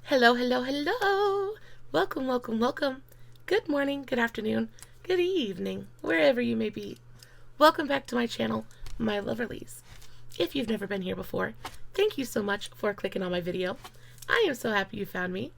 Hello, hello, hello. Welcome, welcome, welcome. Good morning, good afternoon, good evening, wherever you may be. Welcome back to my channel, my Loverlies. If you've never been here before, thank you so much for clicking on my video. I am so happy you found me.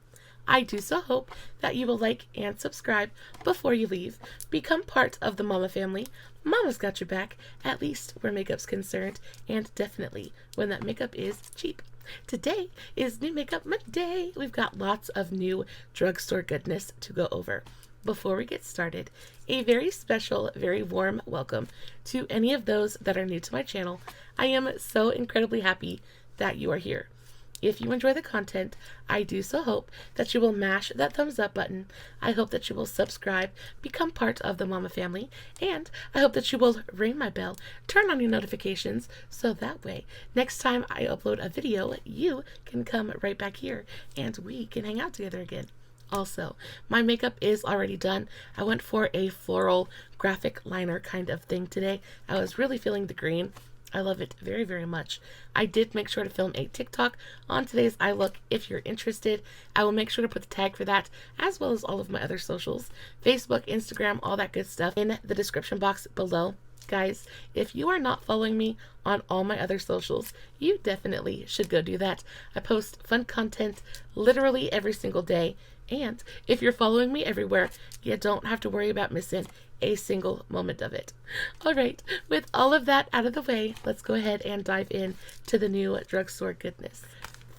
I do so hope that you will like and subscribe before you leave. Become part of the Mama family. Mama's got your back, at least where makeup's concerned, and definitely when that makeup is cheap. Today is New Makeup Monday. We've got lots of new drugstore goodness to go over. Before we get started, a very special, very warm welcome to any of those that are new to my channel. I am so incredibly happy that you are here. If you enjoy the content, I do so hope that you will mash that thumbs up button. I hope that you will subscribe, become part of the Mama family, and I hope that you will ring my bell, turn on your notifications, so that way, next time I upload a video, you can come right back here and we can hang out together again. Also, my makeup is already done. I went for a floral graphic liner kind of thing today. I was really feeling the green. I love it very, very much. I did make sure to film a TikTok on today's eye look. If you're interested, I will make sure to put the tag for that, as well as all of my other socials, Facebook, Instagram, all that good stuff in the description box below. Guys, if you are not following me on all my other socials, you definitely should go do that. I post fun content literally every single day. And if you're following me everywhere, you don't have to worry about missing a single moment of it. All right, with all of that out of the way, let's go ahead and dive in to the new drugstore goodness.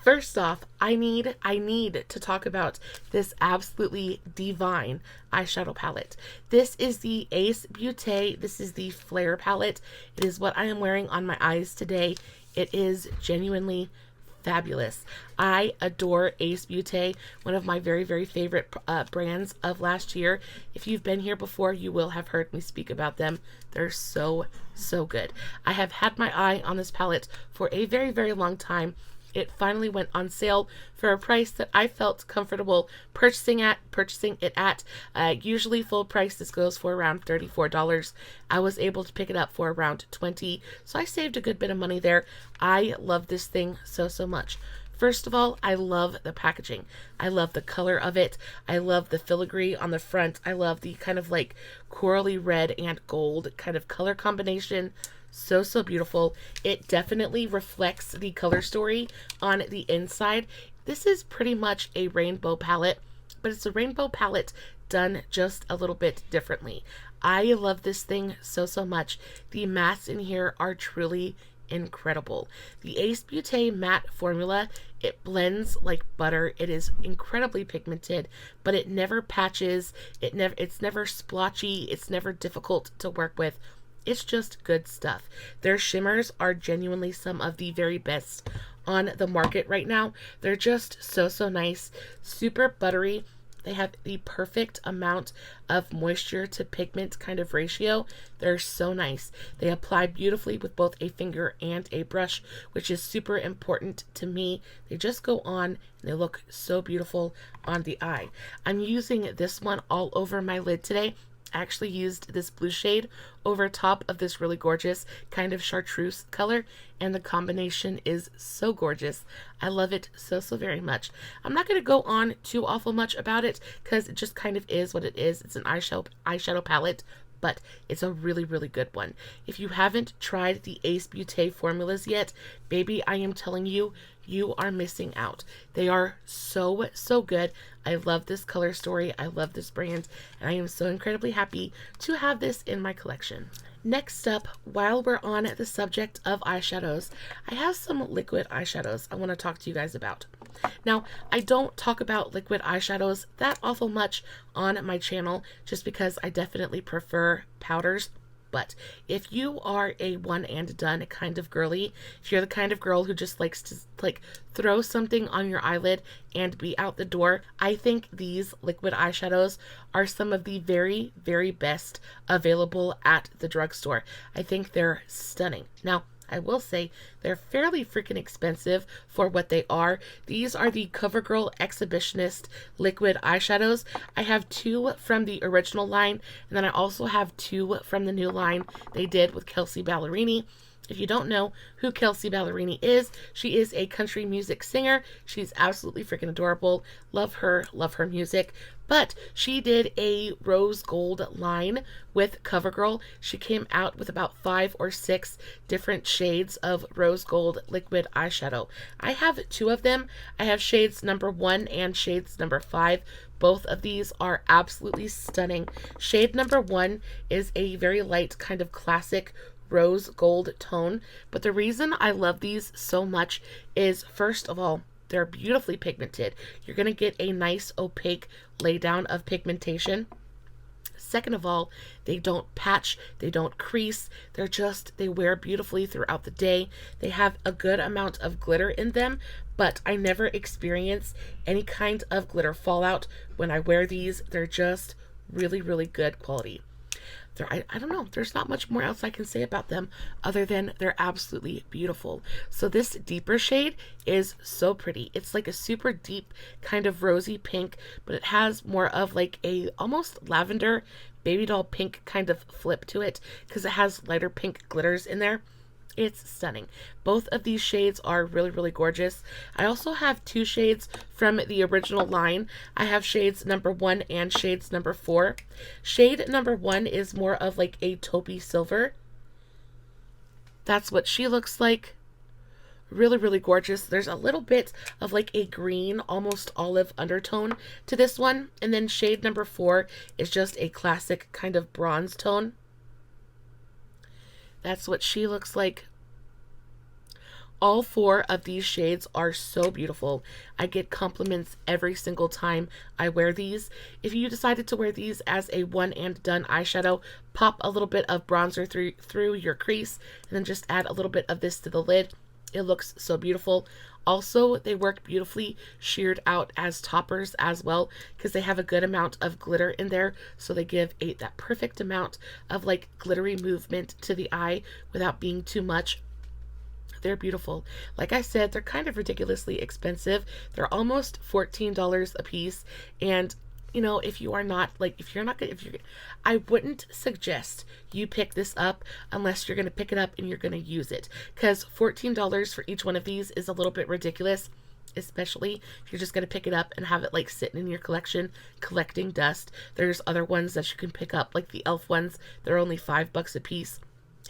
First off, I need to talk about this absolutely divine eyeshadow palette. This is the Ace Beaute. This is the Flair palette. It is what I am wearing on my eyes today. It is genuinely fabulous. I adore Ace Beaute, one of my very, very favorite brands of last year. If you've been here before, you will have heard me speak about them. They're so, so good. I have had my eye on this palette for a very, very long time. It finally went on sale for a price that I felt comfortable purchasing it at. Usually full price, this goes for around $34. I was able to pick it up for around $20, so I saved a good bit of money there. I love this thing so, so much. First of all, I love the packaging. I love the color of it. I love the filigree on the front. I love the kind of like corally red and gold kind of color combination. So, so beautiful. It definitely reflects the color story on the inside. This is pretty much a rainbow palette, but it's a rainbow palette done just a little bit differently. I love this thing so, so much. The mattes in here are truly incredible. The Ace Beaute matte formula, it blends like butter. It is incredibly pigmented, but it never patches. It's never splotchy. It's never difficult to work with. It's just good stuff. Their shimmers are genuinely some of the very best on the market right now. They're just so, so nice. Super buttery. They have the perfect amount of moisture to pigment kind of ratio. They're so nice. They apply beautifully with both a finger and a brush, which is super important to me. They just go on and they look so beautiful on the eye. I'm using this one all over my lid today. I actually used this blue shade over top of this really gorgeous kind of chartreuse color, and the combination is so gorgeous. I love it so, so very much. I'm not going to go on too awful much about it because it just kind of is what it is. It's an eyeshadow palette, but it's a really, really good one. If you haven't tried the Ace Beaute formulas yet, baby, I am telling you, you are missing out. They are so, so good. I love this color story. I love this brand, and I am so incredibly happy to have this in my collection. Next up, while we're on the subject of eyeshadows, I have some liquid eyeshadows I want to talk to you guys about. Now, I don't talk about liquid eyeshadows that awful much on my channel just because I definitely prefer powders. But if you are a one and done kind of girly, if you're the kind of girl who just likes to like throw something on your eyelid and be out the door, I think these liquid eyeshadows are some of the very, very best available at the drugstore. I think they're stunning. Now, I will say they're fairly freaking expensive for what they are. These are the Covergirl Exhibitionist liquid eyeshadows. I have two from the original line, and then I also have two from the new line they did with Kelsea Ballerini. If you don't know who Kelsea Ballerini is, she is a country music singer. She's absolutely freaking adorable. Love her music. But she did a rose gold line with Covergirl. She came out with about 5 or 6 different shades of rose gold liquid eyeshadow. I have 2 of them. I have shades number 1 and shades number 5. Both of these are absolutely stunning. Shade number 1 is a very light kind of classic rose gold tone, but the reason I love these so much is, first of all, they're beautifully pigmented. You're going to get a nice opaque laydown of pigmentation. Second of all, they don't patch, they don't crease, they wear beautifully throughout the day. They have a good amount of glitter in them, but I never experience any kind of glitter fallout when I wear these. They're just really, really good quality. I don't know, there's not much more else I can say about them other than they're absolutely beautiful. So this deeper shade is so pretty. It's like a super deep kind of rosy pink, but it has more of like a almost lavender baby doll pink kind of flip to it because it has lighter pink glitters in there. It's stunning. Both of these shades are really, really gorgeous. I also have 2 shades from the original line. I have shades number 1 and shades number 4. Shade number 1 is more of like a taupey silver. That's what she looks like. Really, really gorgeous. There's a little bit of like a green, almost olive undertone to this one. And then shade number 4 is just a classic kind of bronze tone. That's what she looks like. All 4 of these shades are so beautiful. I get compliments every single time I wear these. If you decided to wear these as a one and done eyeshadow, pop a little bit of bronzer through your crease and then just add a little bit of this to the lid. It looks so beautiful. Also, they work beautifully sheared out as toppers as well because they have a good amount of glitter in there. So they give that perfect amount of like glittery movement to the eye without being too much. They're beautiful. Like I said, they're kind of ridiculously expensive. They're almost $14 a piece. And you know, I wouldn't suggest you pick this up unless you're going to pick it up and you're going to use it, because $14 for each one of these is a little bit ridiculous, especially if you're just going to pick it up and have it like sitting in your collection collecting dust. There's other ones that you can pick up, like the e.l.f. ones. They're only $5 a piece.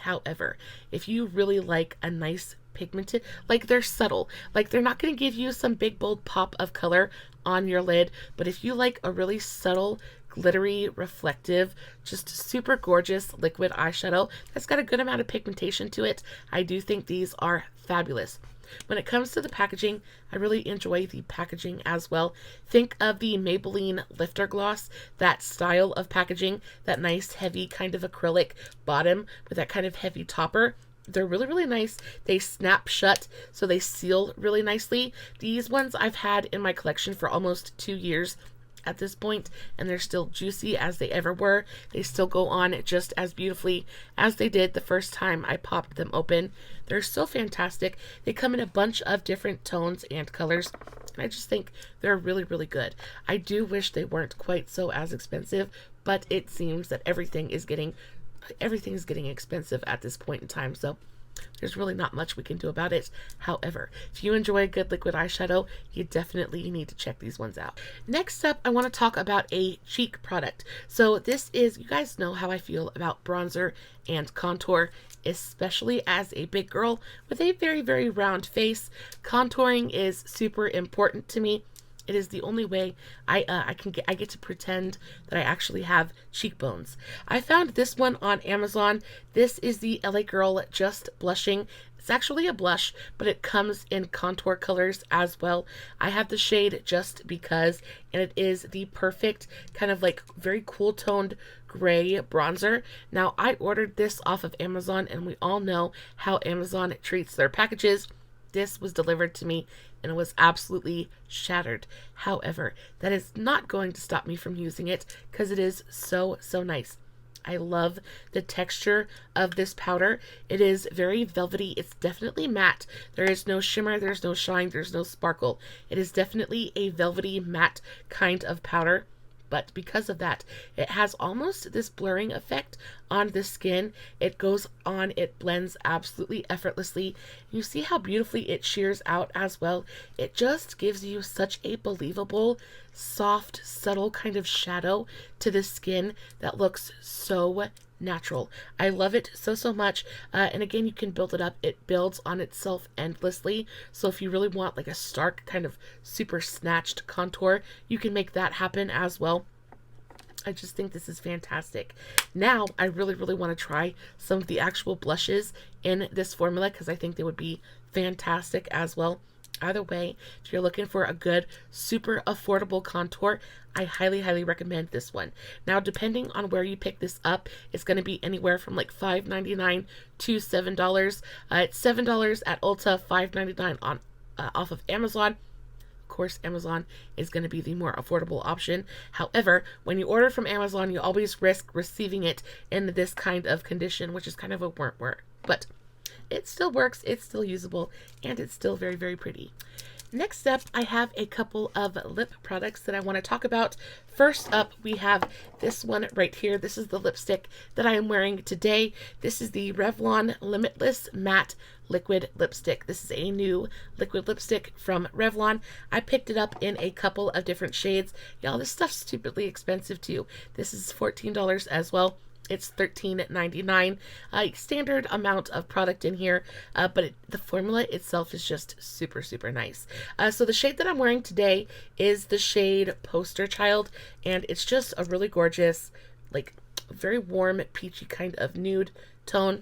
However, if you really like a nice pigmented, like they're subtle, like they're not going to give you some big bold pop of color on your lid, but if you like a really subtle, glittery, reflective, just super gorgeous liquid eyeshadow that's got a good amount of pigmentation to it, I do think these are fabulous. When it comes to the packaging, I really enjoy the packaging as well. Think of the Maybeline Lifter Gloss, that style of packaging, that nice heavy kind of acrylic bottom with that kind of heavy topper. They're really, really nice. They snap shut, so they seal really nicely. These ones I've had in my collection for almost 2 years at this point, and they're still juicy as they ever were. They still go on just as beautifully as they did the first time I popped them open. They're so fantastic. They come in a bunch of different tones and colors, and I just think they're really, really good. I do wish they weren't quite so as expensive, but it seems that everything is getting expensive at this point in time, so there's really not much we can do about it. However, if you enjoy a good liquid eyeshadow, you definitely need to check these ones out. Next up, I want to talk about a cheek product. So this is, you guys know how I feel about bronzer and contour, especially as a big girl with a very, very round face. Contouring is super important to me. It is the only way I get to pretend that I actually have cheekbones. I found this one on Amazon. This is the LA Girl Just Blushing. It's actually a blush, but it comes in contour colors as well. I have the shade Just Because, and it is the perfect kind of like very cool toned gray bronzer. Now, I ordered this off of Amazon, and we all know how Amazon treats their packages. This was delivered to me and it was absolutely shattered. However, that is not going to stop me from using it because it is so, so nice. I love the texture of this powder. It is very velvety. It's definitely matte. There is no shimmer, there's no shine, there's no sparkle. It is definitely a velvety matte kind of powder. but because of that, it has almost this blurring effect on the skin. It goes on, it blends absolutely effortlessly. You see how beautifully it shears out as well. It just gives you such a believable, soft, subtle kind of shadow to the skin that looks so natural. I love it so much. And again, you can build it up. It builds on itself endlessly. So if you really want like a stark kind of super snatched contour, you can make that happen as well. I just think this is fantastic. Now, I really want to try some of the actual blushes in this formula because I think they would be fantastic as well. Either way, if you're looking for a good, super affordable contour, I highly recommend this one. Now, depending on where you pick this up, it's going to be anywhere from like $5.99 to $7. It's $7 at Ulta, $5.99 on off of Amazon. Of course, Amazon is going to be the more affordable option. However, when you order from Amazon, you always risk receiving it in this kind of condition, which is kind of a work. But it still works, it's still usable, and it's still very pretty. Next up, I have a couple of lip products that I want to talk about. First up, we have this one right here. This is the lipstick that I am wearing today. This is the Revlon Limitless Matte Liquid Lipstick. This is a new liquid lipstick from Revlon. I picked it up in a couple of different shades. Y'all, this stuff's stupidly expensive too. This is $14 as well. It's $13.99. Standard amount of product in here, but the formula itself is just super nice. So the shade that I'm wearing today is the shade Poster Child, and it's just a really gorgeous, like very warm, peachy kind of nude tone.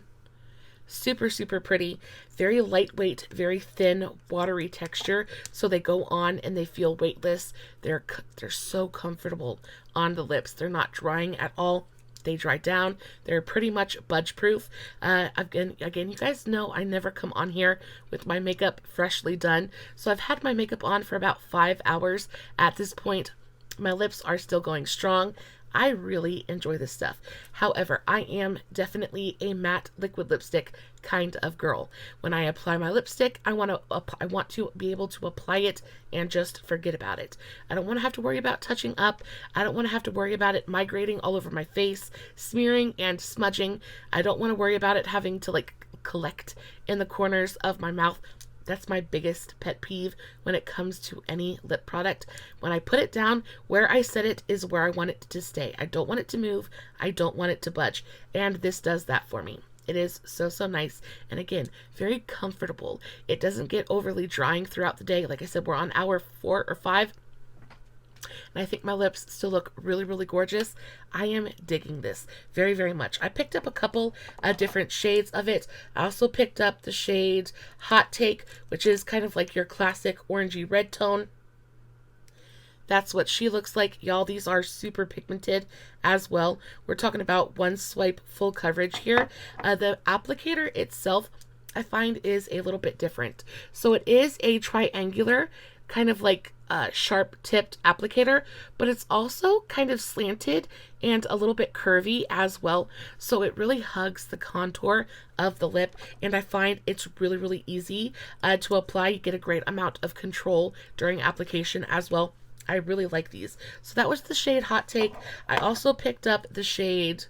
Super pretty, very lightweight, very thin, watery texture. So they go on and they feel weightless. They're so comfortable on the lips. They're not drying at all. They dry down. They're pretty much budge proof. Again, you guys know I never come on here with my makeup freshly done. So I've had my makeup on for about 5 hours at this point. My lips are still going strong. I really enjoy this stuff. However, I am definitely a matte liquid lipstick kind of girl. When I apply my lipstick, I want to be able to apply it and just forget about it. I don't want to have to worry about touching up. I don't want to have to worry about it migrating all over my face, smearing and smudging. I don't want to worry about it having to like collect in the corners of my mouth. That's my biggest pet peeve when it comes to any lip product. When I put it down, where I set it is where I want it to stay. I don't want it to move. I don't want it to budge. And this does that for me. It is so nice. And again, very comfortable. It doesn't get overly drying throughout the day. Like I said, we're on hour 4 or 5. And I think my lips still look really gorgeous. I am digging this very much. I picked up a couple different shades of it. I also picked up the shade Hot Take, which is kind of like your classic orangey red tone. That's what she looks like. Y'all, these are super pigmented as well. We're talking about one swipe full coverage here. The applicator itself, I find, is a little bit different. So it is a triangular, kind of like sharp tipped applicator, but it's also kind of slanted and a little bit curvy as well. So it really hugs the contour of the lip, and I find it's really easy to apply. You get a great amount of control during application as well. I really like these. So that was the shade Hot Take. I also picked up the shade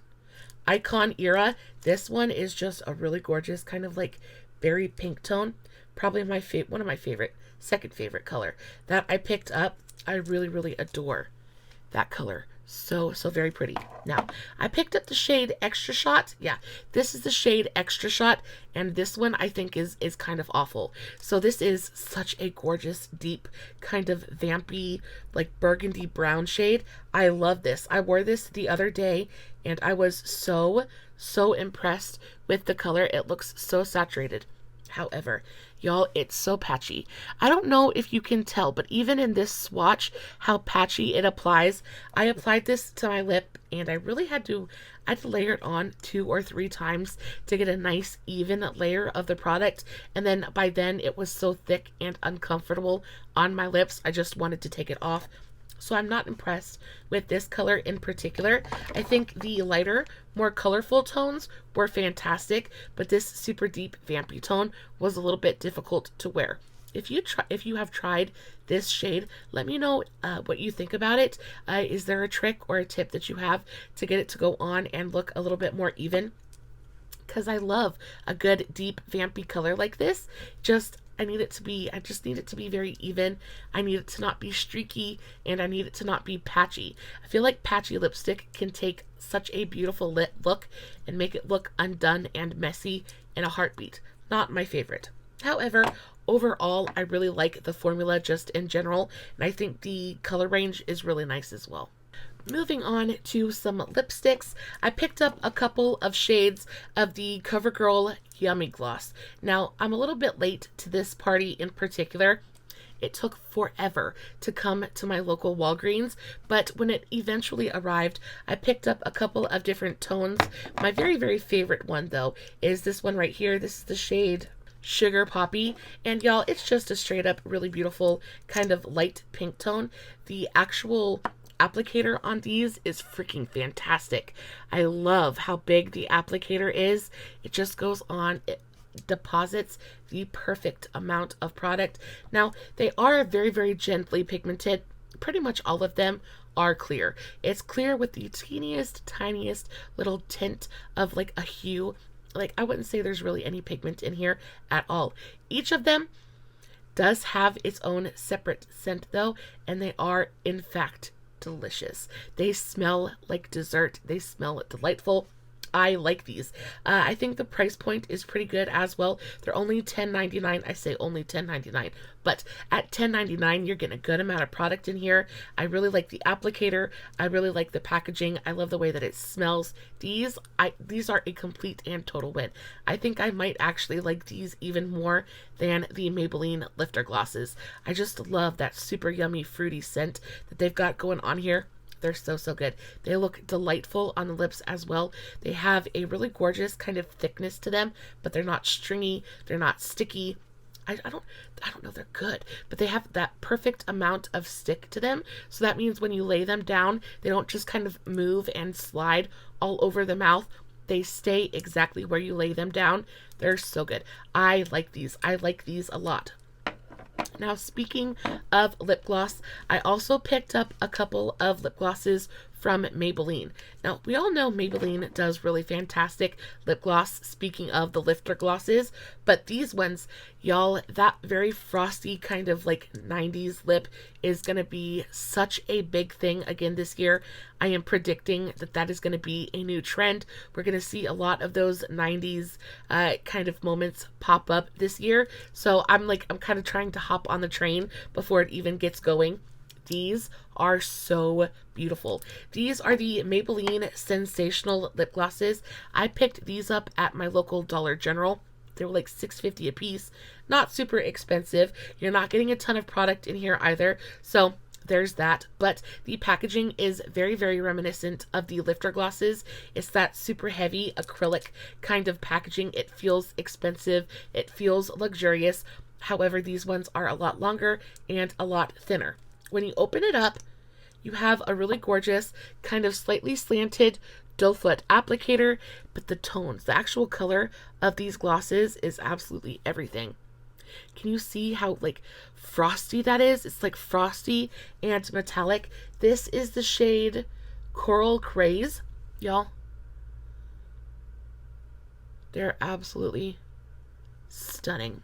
Icon Era. This one is just a really gorgeous kind of like berry pink tone. Probably one of my favorite, second favorite color that I picked up. I really adore that color. So very pretty. Now, I picked up the shade Extra Shot. Yeah, this is the shade Extra Shot, and this one I think is kind of awful. So this is such a gorgeous, deep, kind of vampy, like burgundy brown shade. I love this. I wore this the other day, and I was so impressed with the color. It looks so saturated. However, y'all, it's so patchy. I don't know if you can tell, but even in this swatch, how patchy it applies. I applied this to my lip, and I really had to layer it on 2 or 3 times to get a nice even layer of the product. And then by then, it was so thick and uncomfortable on my lips, I just wanted to take it off. So I'm not impressed with this color in particular. I think the lighter, more colorful tones were fantastic, but this super deep vampy tone was a little bit difficult to wear. if you have tried this shade, let me know what you think about it. Is there a trick or a tip that you have to get it to go on and look a little bit more even? Because I love a good deep vampy color like this. I just need it to be very even. I need it to not be streaky, and I need it to not be patchy. I feel like patchy lipstick can take such a beautiful look and make it look undone and messy in a heartbeat. Not my favorite. However, overall, I really like the formula just in general, and I think the color range is really nice as well. Moving on to some lipsticks, I picked up a couple of shades of the Covergirl Yummy Gloss. Now, I'm a little bit late to this party in particular. It took forever to come to my local Walgreens, but when it eventually arrived, I picked up a couple of different tones. My very, very favorite one, though, is this one right here. This is the shade Sugar Poppy, and y'all, it's just a straight up really beautiful kind of light pink tone. The actual applicator on these is freaking fantastic. I love how big the applicator is. It just goes on, it deposits the perfect amount of product. Now, they are very, very gently pigmented. Pretty much all of them are clear. It's clear with the teeniest, tiniest little tint of like a hue. Like, I wouldn't say there's really any pigment in here at all. Each of them does have its own separate scent though, and they are in fact delicious. They smell like dessert. They smell delightful. I like these. I think the price point is pretty good as well. They're only $10.99. I say only $10.99, but at $10.99 you're getting a good amount of product in here. I really like the applicator. I really like the packaging. I love the way that it smells. These are a complete and total win. I think I might actually like these even more than the Maybelline lifter glosses. I just love that super yummy fruity scent that they've got going on here. They're so, so good. They look delightful on the lips as well. They have a really gorgeous kind of thickness to them, but they're not stringy. They're not sticky. I don't know, they're good, but they have that perfect amount of stick to them. So that means when you lay them down, they don't just kind of move and slide all over the mouth. They stay exactly where you lay them down. They're so good. I like these. I like these a lot. Now, speaking of lip gloss, I also picked up a couple of lip glosses from Maybelline. Now, we all know Maybelline does really fantastic lip gloss, speaking of the lifter glosses, but these ones, y'all, that very frosty kind of like 90s lip is going to be such a big thing again this year. I am predicting that that is going to be a new trend. We're going to see a lot of those 90s kind of moments pop up this year. So I'm kind of trying to hop on the train before it even gets going. These are so beautiful. These are the Maybelline Sensational lip glosses. I picked these up at my local Dollar General. They were like $6.50 a piece. Not super expensive. You're not getting a ton of product in here either. So there's that. But the packaging is very, very reminiscent of the lifter glosses. It's that super heavy acrylic kind of packaging. It feels expensive. It feels luxurious. However, these ones are a lot longer and a lot thinner. When you open it up, you have a really gorgeous, kind of slightly slanted doe foot applicator, but the tones, the actual color of these glosses is absolutely everything. Can you see how like frosty that is? It's like frosty and metallic. This is the shade Coral Craze, y'all. They're absolutely stunning.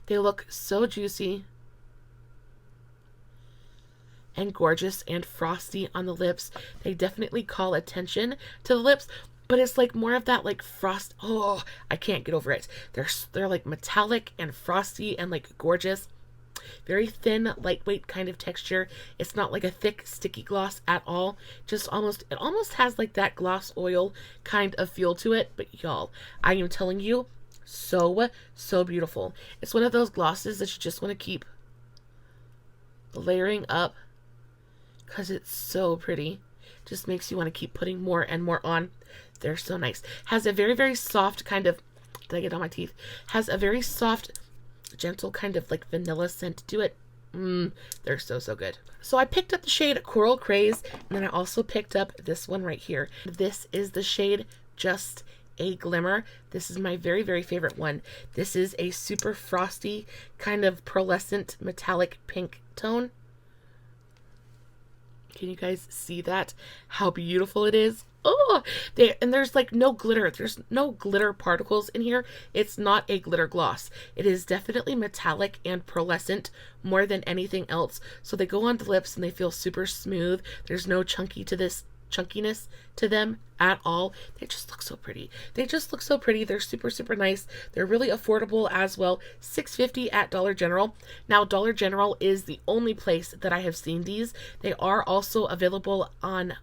They look so juicy and gorgeous and frosty on the lips. They definitely call attention to the lips, but it's like more of that like frost. Oh, I can't get over it. They're like metallic and frosty and like gorgeous. Very thin, lightweight kind of texture. It's not like a thick, sticky gloss at all. It almost has like that gloss oil kind of feel to it. But y'all, I am telling you, so beautiful. It's one of those glosses that you just want to keep layering up because it's so pretty. Just makes you want to keep putting more and more on. They're so nice. Has a very, very soft kind of, did I get on my teeth? Has a very soft, gentle kind of like vanilla scent to it. They're so good. So I picked up the shade Coral Craze, and then I also picked up this one right here. This is the shade Just a glimmer. This is my very, very favorite one. This is a super frosty kind of pearlescent metallic pink tone. Can you guys see that? How beautiful it is. Oh, and there's like no glitter. There's no glitter particles in here. It's not a glitter gloss. It is definitely metallic and pearlescent more than anything else. So they go on the lips and they feel super smooth. There's no chunkiness to them at all. They just look so pretty. They just look so pretty. They're super, super nice. They're really affordable as well. $6.50 at Dollar General. Now, Dollar General is the only place that I have seen these. They are also available on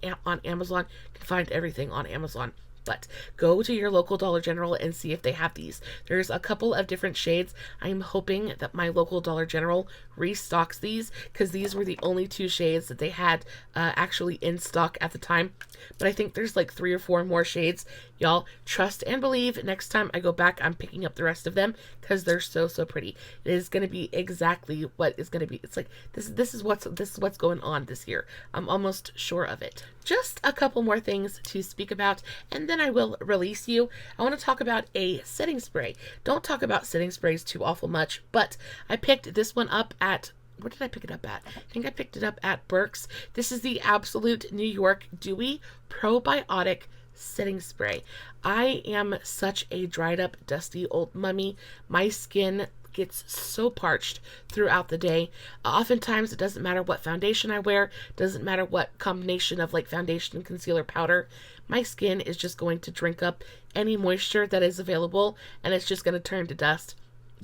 Amazon. You can find everything on Amazon. But go to your local Dollar General and see if they have these. There's a couple of different shades. I'm hoping that my local Dollar General restocks these, because these were the only 2 shades that they had actually in stock at the time. But I think there's like 3 or 4 more shades. Y'all, trust and believe. Next time I go back, I'm picking up the rest of them because they're so, so pretty. It is going to be exactly what is going to be. It's like this is what's going on this year. I'm almost sure of it. Just a couple more things to speak about, and then I will release you. I want to talk about a setting spray. Don't talk about setting sprays too awful much, but I picked this one up at, where did I pick it up at? I think I picked it up at Burke's. This is the Absolute New York Dewy Probiotic Setting Spray. I am such a dried up, dusty old mummy. My skin gets so parched throughout the day. Oftentimes it doesn't matter what foundation I wear, doesn't matter what combination of like foundation, concealer, powder. My skin is just going to drink up any moisture that is available, and it's just going to turn to dust.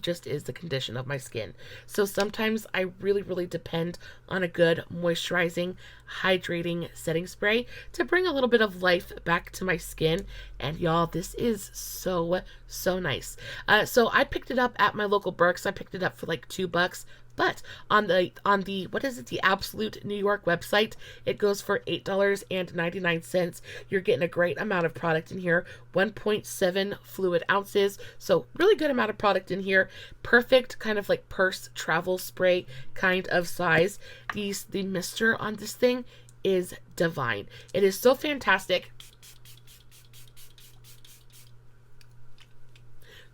Just is the condition of my skin. So sometimes I really, really depend on a good moisturizing, hydrating setting spray to bring a little bit of life back to my skin. And y'all, this is so, so nice. So I picked it up at my local Burke's. I picked it up for like $2. But on the what is it, the Absolute New York website, it goes for $8.99. You're getting a great amount of product in here. 1.7 fluid ounces. So really good amount of product in here. Perfect kind of like purse travel spray kind of size. The mister on this thing is divine. It is so fantastic.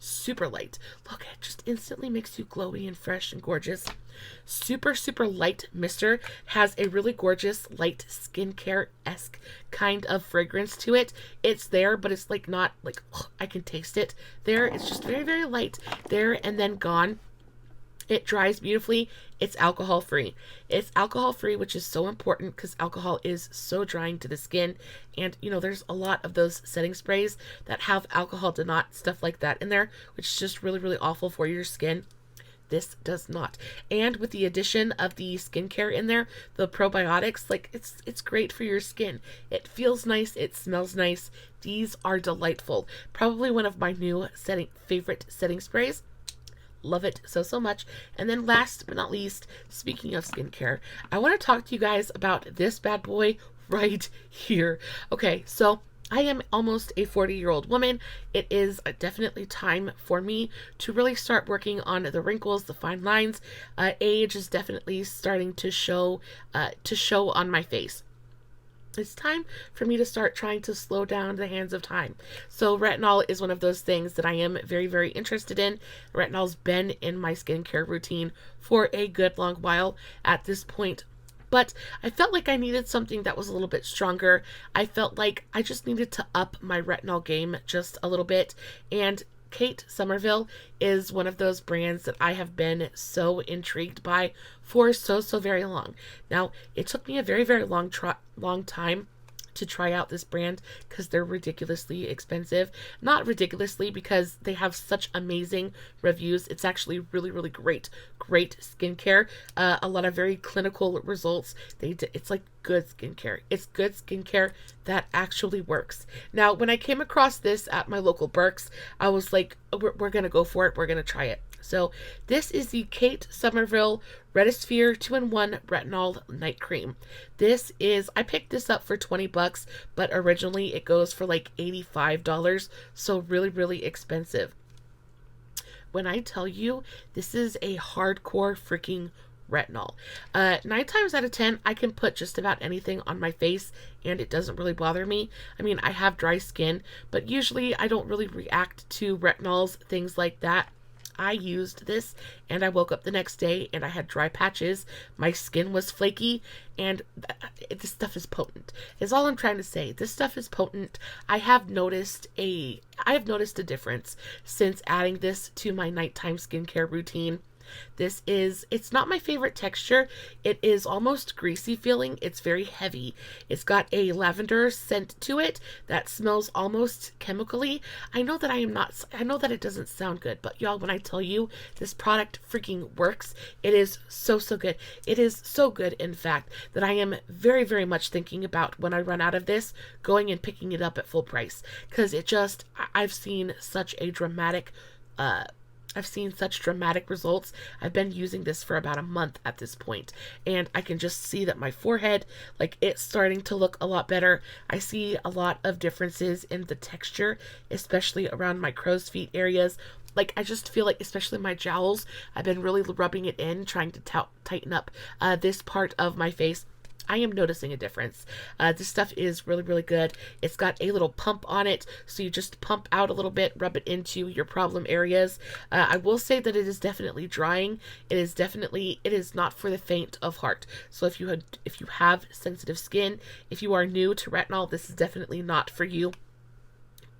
Super light. Look, it just instantly makes you glowy and fresh and gorgeous. Super, super light mister. Has a really gorgeous light skincare-esque kind of fragrance to it. It's there, but it's like not like, oh, I can taste it. There, it's just very, very light. There and then gone. It dries beautifully. It's alcohol free. It's alcohol free, which is so important because alcohol is so drying to the skin. And you know, there's a lot of those setting sprays that have alcohol to not stuff like that in there, which is just really, really awful for your skin. This does not. And with the addition of the skincare in there, the probiotics, like it's great for your skin. It feels nice. It smells nice. These are delightful. Probably one of my new favorite setting sprays. Love it so, so much. And then last but not least, speaking of skincare, I want to talk to you guys about this bad boy right here. Okay, so I am almost a 40-year-old woman. It is definitely time for me to really start working on the wrinkles, the fine lines. Age is definitely starting to show on my face. It's time for me to start trying to slow down the hands of time. So retinol is one of those things that I am very, very interested in. Retinol's been in my skincare routine for a good long while at this point. But I felt like I needed something that was a little bit stronger. I felt like I just needed to up my retinol game just a little bit. And Kate Somerville is one of those brands that I have been so intrigued by for so very long. Now, it took me a very, very long time to try out this brand because they're ridiculously expensive. Not ridiculously, because they have such amazing reviews. It's actually really, really great skincare. A lot of very clinical results. It's like good skincare. It's good skincare that actually works. Now, when I came across this at my local Burke's, I was like, we're gonna go for it. We're gonna try it. So this is the Kate Somerville Retasphere 2-in-1 Retinol Night Cream. I picked this up for $20, but originally it goes for like $85, so really, really expensive. When I tell you, this is a hardcore freaking retinol. 9 times out of 10, I can put just about anything on my face and it doesn't really bother me. I mean, I have dry skin, but usually I don't really react to retinols, things like that. I used this and I woke up the next day and I had dry patches. My skin was flaky, and this stuff is potent. Is all I'm trying to say. This stuff is potent. I have noticed a difference since adding this to my nighttime skincare routine. It's not my favorite texture. It is almost greasy feeling. It's very heavy. It's got a lavender scent to it that smells almost chemically. I know that it doesn't sound good, but y'all, when I tell you this product freaking works, it is so good. It is so good, in fact, that I am very, very much thinking about, when I run out of this, going and picking it up at full price, because I've seen such dramatic results. I've been using this for about a month at this point, and I can just see that my forehead, like, it's starting to look a lot better. I see a lot of differences in the texture, especially around my crow's feet areas. Like, I just feel like, especially my jowls, I've been really rubbing it in, trying to tighten up this part of my face. I am noticing a difference. This stuff is really, really good. It's got a little pump on it, so you just pump out a little bit, rub it into your problem areas. I will say that it is definitely drying. It is not for the faint of heart. So if you have sensitive skin, if you are new to retinol, this is definitely not for you.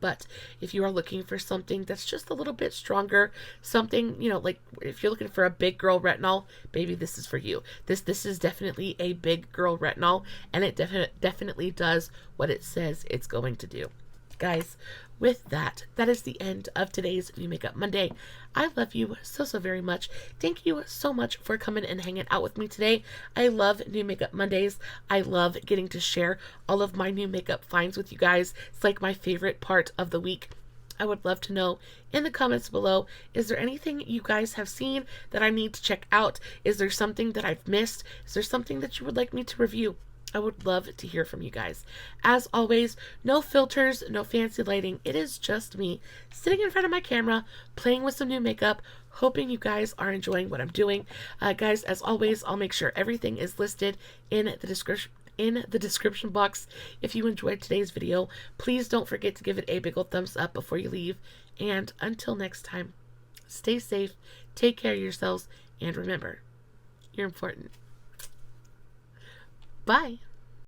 But if you are looking for something that's just a little bit stronger, something, like if you're looking for a big girl retinol, baby, this is for you. This is definitely a big girl retinol, and it definitely does what it says it's going to do. Guys, with that is the end of today's New Makeup Monday. I love you so very much. Thank you so much for coming and hanging out with me today. I love New Makeup Mondays. I love getting to share all of my new makeup finds with you guys. It's like my favorite part of the week. I would love to know in the comments below, is there anything you guys have seen that I need to check out? Is there something that I've missed? Is there something that you would like me to review? I would love to hear from you guys. As always, no filters, no fancy lighting. It is just me sitting in front of my camera, playing with some new makeup, hoping you guys are enjoying what I'm doing. Guys, as always, I'll make sure everything is listed in the description box. If you enjoyed today's video, please don't forget to give it a big old thumbs up before you leave. And until next time, stay safe, take care of yourselves, and remember, you're important. Bye.